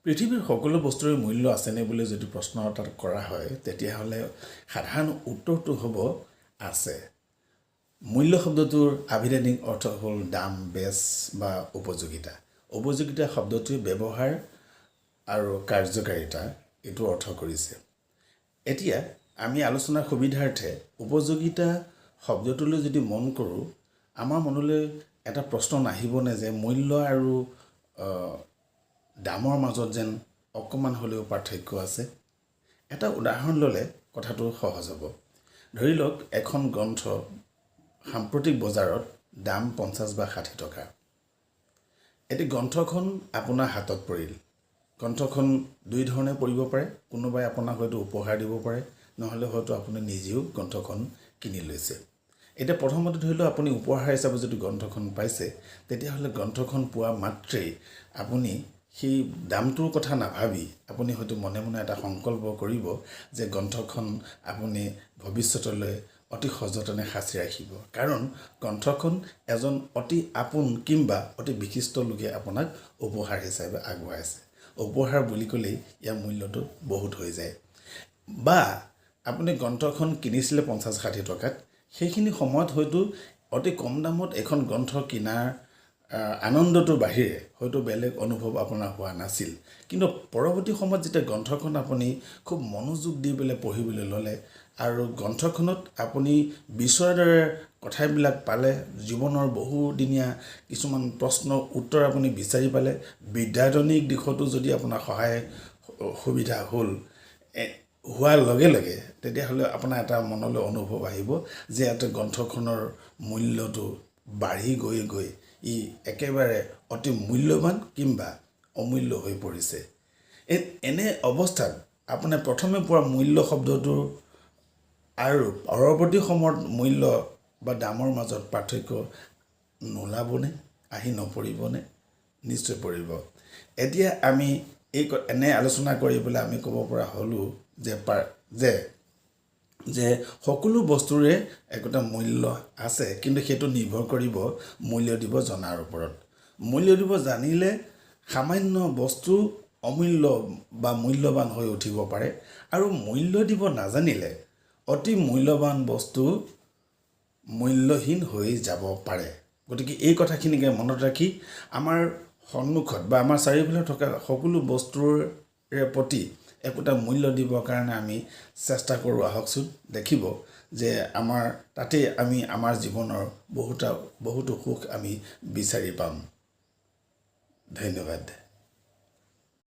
পৃথিৱীৰ সকলো বস্তুৰে মূল্য আছেনে বুলি যদি প্ৰশ্ন এটা কৰা হয় তেতিয়াহ'লে সাধাৰণ উত্তৰটো হ'ব আছে। মূল্য শব্দটোৰ আভিধানিক অৰ্থ হ'ল দাম, বেচ বা উপযোগিতা। উপযোগিতা শব্দটোৱে ব্যৱহাৰ আৰু কাৰ্যকাৰিতা এইটো অৰ্থ কৰিছে। এতিয়া আমি আলোচনাৰ সুবিধাৰ্থে উপযোগিতা শব্দটোলৈ যদি মন কৰোঁ, আমাৰ মনলৈ এটা প্ৰশ্ন নাহিবনে যে মূল্য আৰু দামৰ মাজত যেন অকণমান হ'লেও পাৰ্থক্য আছে। এটা উদাহৰণ ল'লে কথাটো সহজ হ'ব। ধৰি লওক এখন গ্ৰন্থ সাম্প্ৰতিক বজাৰত দাম 50 বা 60 টকা। এটি গ্ৰন্থখন আপোনাৰ হাতত পৰিল। গ্ৰন্থখন দুই ধৰণে পৰিব পাৰে। কোনোবাই আপোনাক হয়তো উপহাৰ দিব পাৰে, নহ'লে হয়তো আপুনি নিজেও গ্ৰন্থখন কিনি লৈছে। এতিয়া প্ৰথমতে ধৰি লওক আপুনি উপহাৰ হিচাপে যদি গ্ৰন্থখন পাইছে, তেতিয়াহ'লে গ্ৰন্থখন পোৱা মাত্ৰেই আপুনি সেই দামটোৰ কথা নাভাবি আপুনি হয়তো মনে মনে এটা সংকল্প কৰিব যে গ্ৰন্থখন আপুনি ভৱিষ্যতলৈ অতি সযতনে সাঁচি ৰাখিব। কাৰণ গ্ৰন্থখন এজন অতি আপোন কিংবা অতি বিশিষ্ট লোকে আপোনাক উপহাৰ হিচাপে আগবঢ়াইছে। উপহাৰ বুলি ক'লেই ইয়াৰ মূল্যটো বহুত হৈ যায়। বা আপুনি গ্ৰন্থখন কিনিছিলে 50-60 টকাত, সেইখিনি সময়ত হয়তো অতি কম দামত এখন গ্ৰন্থ কিনাৰ আনন্দটোৰ বাহিৰে হয়তো বেলেগ অনুভৱ আপোনাৰ হোৱা নাছিল। কিন্তু পৰৱৰ্তী সময়ত যেতিয়া গ্ৰন্থখন আপুনি খুব মনোযোগ দি পেলাই পঢ়িবলৈ ল'লে আৰু গ্ৰন্থখনত আপুনি বিচৰাৰ দৰে কথাবিলাক পালে, জীৱনৰ বহুদিনীয়া কিছুমান প্ৰশ্নৰ উত্তৰ আপুনি বিচাৰি পালে, বিদ্যায়তনিক দিশতো যদি আপোনাৰ সহায় সুবিধা হোৱাৰ লগে লগে তেতিয়াহ'লে আপোনাৰ এটা মনলৈ অনুভৱ আহিব যে ইয়াতে গ্ৰন্থখনৰ মূল্যটো বাঢ়ি গৈ গৈ ই একেবাৰে অতি মূল্যৱান কিংবা অমূল্য হৈ পৰিছে। এনে অৱস্থাত আপোনাৰ প্ৰথমে পোৱা মূল্য শব্দটোৰ আৰু পৰৱৰ্তী সময়ত মূল্য বা দামৰ মাজত পাৰ্থক্য নোলাবনে? আহি নপৰিবনে? নিশ্চয় পৰিব। এতিয়া আমি এনে আলোচনা কৰি পেলাই আমি ক'ব পৰা হ'লোঁ যে সকলো বস্তুৰে একোটা মূল্য আছে, কিন্তু সেইটো নিৰ্ভৰ কৰিব মূল্য দিব জনাৰ ওপৰত। মূল্য দিব জানিলে সামান্য বস্তু অমূল্য বা মূল্যৱান হৈ উঠিব পাৰে, আৰু মূল্য দিব নাজানিলে অতি মূল্যৱান বস্তু মূল্যহীন হৈ যাব পাৰে। গতিকে এই কথাখিনিকে মনত ৰাখি আমাৰ সন্মুখত বা আমাৰ চাৰিওফালে থকা সকলো বস্তুৰে প্ৰতি একোটা মূল্য দিবৰ কাৰণে আমি চেষ্টা কৰোঁ। আহকচোন, দেখিব যে তাতেই আমি আমাৰ জীৱনৰ বহুতো সুখ আমি বিচাৰি পাম। ধন্যবাদ।